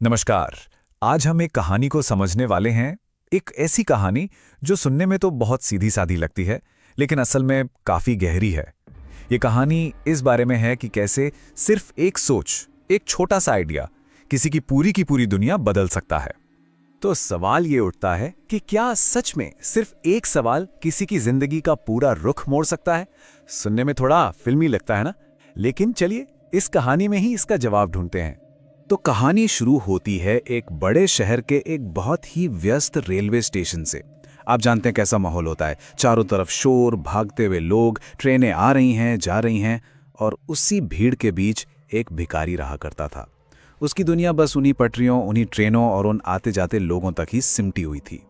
नमस्कार। आज हम एक कहानी को समझने वाले हैं। एक ऐसी कहानी जो सुनने में तो बहुत सीधी सादी लगती है, लेकिन असल में काफी गहरी है। ये कहानी इस बारे में है कि कैसे सिर्फ एक सोच, एक छोटा सा आइडिया किसी की पूरी दुनिया बदल सकता है। तो सवाल ये उठता है कि क्या सच में सिर्फ एक सवाल किसी की जिंदगी का पूरा रुख मोड़ सकता है? सुनने में थोड़ा फिल्मी लगता है ना, लेकिन चलिए इस कहानी में ही इसका जवाब ढूंढते हैं। तो कहानी शुरू होती है एक बड़े शहर के एक बहुत ही व्यस्त रेलवे स्टेशन से। आप जानते हैं कैसा माहौल होता है, चारों तरफ शोर, भागते हुए लोग, ट्रेनें आ रही हैं, जा रही हैं, और उसी भीड़ के बीच एक भिखारी रहा करता था। उसकी दुनिया बस उन्हीं पटरियों, उन्हीं ट्रेनों और उन आते जाते लोगों तक ही सिमटी हुई थी।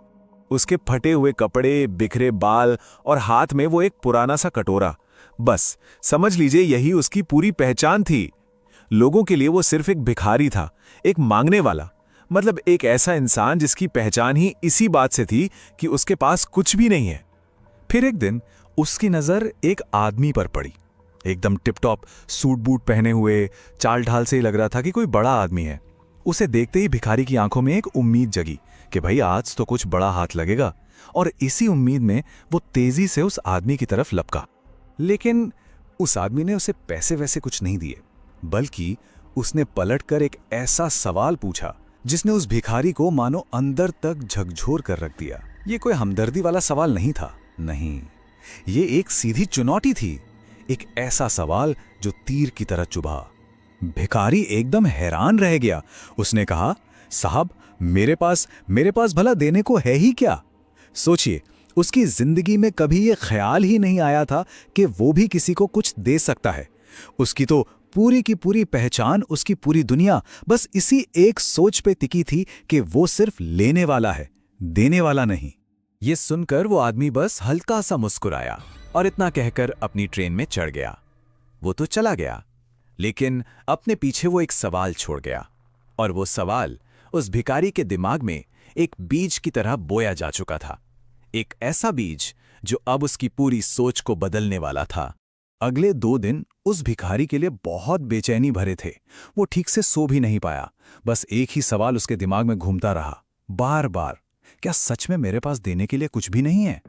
उसके फटे हुए कपड़े, बिखरे बाल और हाथ में वो एक पुराना सा कटोरा, बस समझ लीजिए यही उसकी पूरी पहचान थी। लोगों के लिए वो सिर्फ एक भिखारी था, एक मांगने वाला, मतलब एक ऐसा इंसान जिसकी पहचान ही इसी बात से थी कि उसके पास कुछ भी नहीं है। फिर एक दिन उसकी नजर एक आदमी पर पड़ी, एकदम टिपटॉप सूट बूट पहने हुए, चाल ढाल से ही लग रहा था कि कोई बड़ा आदमी है। उसे देखते ही भिखारी की आंखों में एक उम्मीद जगी कि भाई आज तो कुछ बड़ा हाथ लगेगा, और इसी उम्मीद में वो तेजी से उस आदमी की तरफ लपका। लेकिन उस आदमी ने उसे पैसे वैसे कुछ नहीं दिए, बल्कि उसने पलटकर एक ऐसा सवाल पूछा जिसने उस भिखारी को मानो अंदर तक झकझोर कर रख दिया। ये कोई हमदर्दी वाला सवाल नहीं था, नहीं, ये एक सीधी चुनौती थी, एक ऐसा सवाल जो तीर की तरह चुभा। भिखारी एकदम हैरान रह गया। उसने कहा, साहब, मेरे पास भला देने को है ही क्या? सोचिए, उसकी जिंदगी में कभी ये ख्याल ही नहीं आया था कि वो भी किसी को कुछ दे सकता है। उसकी तो पूरी की पूरी पहचान, उसकी पूरी दुनिया बस इसी एक सोच पे टिकी थी कि वो सिर्फ लेने वाला है, देने वाला नहीं। ये सुनकर वो आदमी बस हल्का सा मुस्कुराया और इतना कहकर अपनी ट्रेन में चढ़ गया। वो तो चला गया, लेकिन अपने पीछे वो एक सवाल छोड़ गया, और वो सवाल उस भिखारी के दिमाग में एक बीज की तरह बोया जा चुका था। एक ऐसा बीज जो अब उसकी पूरी सोच को बदलने वाला था। अगले 2 दिन उस भिखारी के लिए बहुत बेचैनी भरे थे। वो ठीक से सो भी नहीं पाया। बस एक ही सवाल उसके दिमाग में घूमता रहा, बार बार, क्या सच में मेरे पास देने के लिए कुछ भी नहीं है?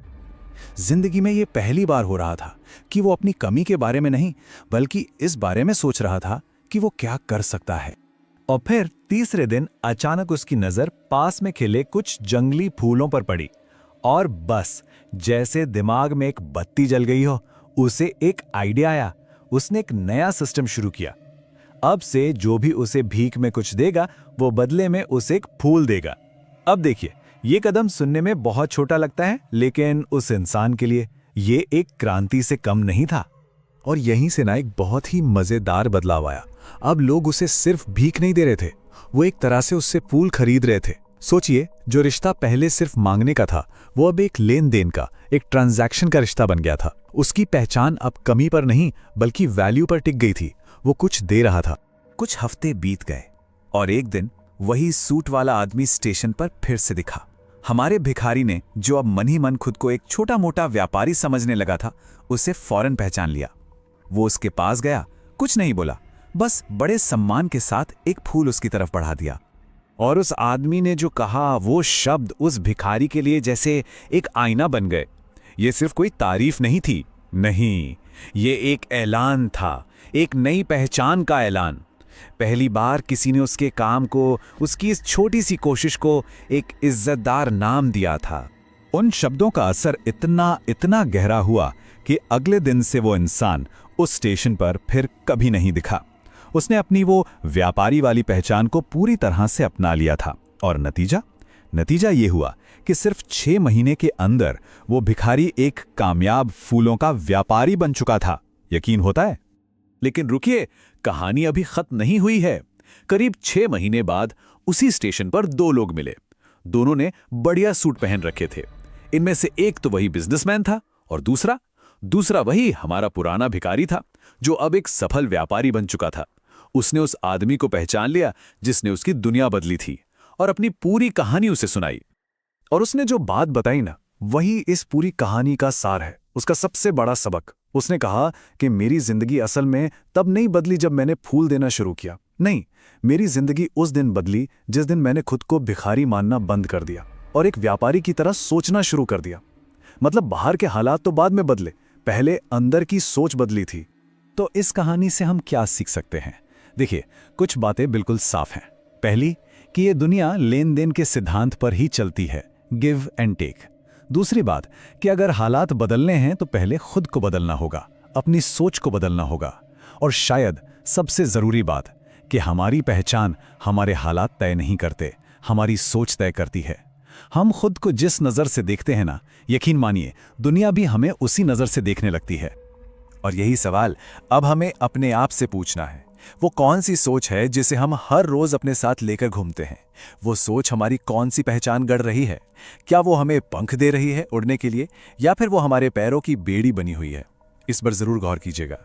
जिंदगी में ये पहली बार हो रहा था कि वो अपनी कमी के बारे में नहीं, बल्कि इस बारे में सोच रहा था कि वो क्या कर सकता है। और फिर तीसरे दिन अचानक उसकी नजर पास में खिले कुछ जंगली फूलों पर पड़ी, और बस जैसे दिमाग में एक बत्ती जल गई हो, उसे एक आइडिया आया। उसने एक नया सिस्टम शुरू किया। अब से जो भी उसे भीख में कुछ देगा, वो बदले में उसे एक फूल देगा। अब देखिए, ये कदम सुनने में बहुत छोटा लगता है, लेकिन उस इंसान के लिए ये एक क्रांति से कम नहीं था। और यहीं से ना एक बहुत ही मजेदार बदलाव आया। अब लोग उसे सिर्फ भीख नहीं दे रहे थे, वो एक तरह से उससे फूल खरीद रहे थे। सोचिए, जो रिश्ता पहले सिर्फ मांगने का था, वो अब एक लेन देन का, एक ट्रांजैक्शन का रिश्ता बन गया था। उसकी पहचान अब कमी पर नहीं, बल्कि वैल्यू पर टिक गई थी। वो कुछ दे रहा था। कुछ हफ्ते बीत गए, और एक दिन वही सूट वाला आदमी स्टेशन पर फिर से दिखा। हमारे भिखारी ने, जो अब मन ही मन खुद को एक छोटा मोटा व्यापारी समझने लगा था, उसे फौरन पहचान लिया। वो उसके पास गया, कुछ नहीं बोला, बस बड़े सम्मान के साथ एक फूल उसकी तरफ बढ़ा दिया। और उस आदमी ने जो कहा, वो शब्द उस भिखारी के लिए जैसे एक आईना बन गए। ये सिर्फ कोई तारीफ नहीं थी, नहीं, ये एक ऐलान था, एक नई पहचान का ऐलान। पहली बार किसी ने उसके काम को, उसकी इस छोटी सी कोशिश को एक इज्जतदार नाम दिया था। उन शब्दों का असर इतना गहरा हुआ कि अगले दिन से वो इंसान उस स्टेशन पर फिर कभी नहीं दिखा। उसने अपनी वो व्यापारी वाली पहचान को पूरी तरह से अपना लिया था, और नतीजा ये हुआ कि सिर्फ 6 महीने के अंदर वो भिखारी एक कामयाब फूलों का व्यापारी बन चुका था। यकीन होता है? लेकिन रुकिए, कहानी अभी खत्म नहीं हुई है। करीब 6 महीने बाद उसी स्टेशन पर 2 लोग मिले। दोनों ने बढ़िया सूट पहन रखे थे। इनमें से एक तो वही बिजनेसमैन था, और दूसरा वही हमारा पुराना भिखारी था, जो अब एक सफल व्यापारी बन चुका था। उसने उस आदमी को पहचान लिया जिसने उसकी दुनिया बदली थी, और अपनी पूरी कहानी उसे सुनाई। और उसने जो बात बताई ना, वही इस पूरी कहानी का सार है, उसका सबसे बड़ा सबक। उसने कहा कि मेरी जिंदगी असल में तब नहीं बदली जब मैंने फूल देना शुरू किया। नहीं, मेरी जिंदगी उस दिन बदली जिस दिन मैंने खुद को भिखारी मानना बंद कर दिया और एक व्यापारी की तरह सोचना शुरू कर दिया। मतलब बाहर के हालात तो बाद में बदले, पहले अंदर की सोच बदली थी। तो इस कहानी से हम क्या सीख सकते हैं? देखिए, कुछ बातें बिल्कुल साफ हैं। पहली, कि ये दुनिया लेन देन के सिद्धांत पर ही चलती है, गिव एंड टेक। दूसरी बात कि अगर हालात बदलने हैं तो पहले खुद को बदलना होगा, अपनी सोच को बदलना होगा। और शायद सबसे जरूरी बात कि हमारी पहचान हमारे हालात तय नहीं करते, हमारी सोच तय करती है। हम खुद को जिस नज़र से देखते हैं ना, यकीन मानिए दुनिया भी हमें उसी नज़र से देखने लगती है। और यही सवाल अब हमें अपने आप से पूछना है, वो कौन सी सोच है जिसे हम हर रोज अपने साथ लेकर घूमते हैं? वो सोच हमारी कौन सी पहचान गढ़ रही है? क्या वो हमें पंख दे रही है उड़ने के लिए, या फिर वो हमारे पैरों की बेड़ी बनी हुई है? इस पर जरूर गौर कीजिएगा।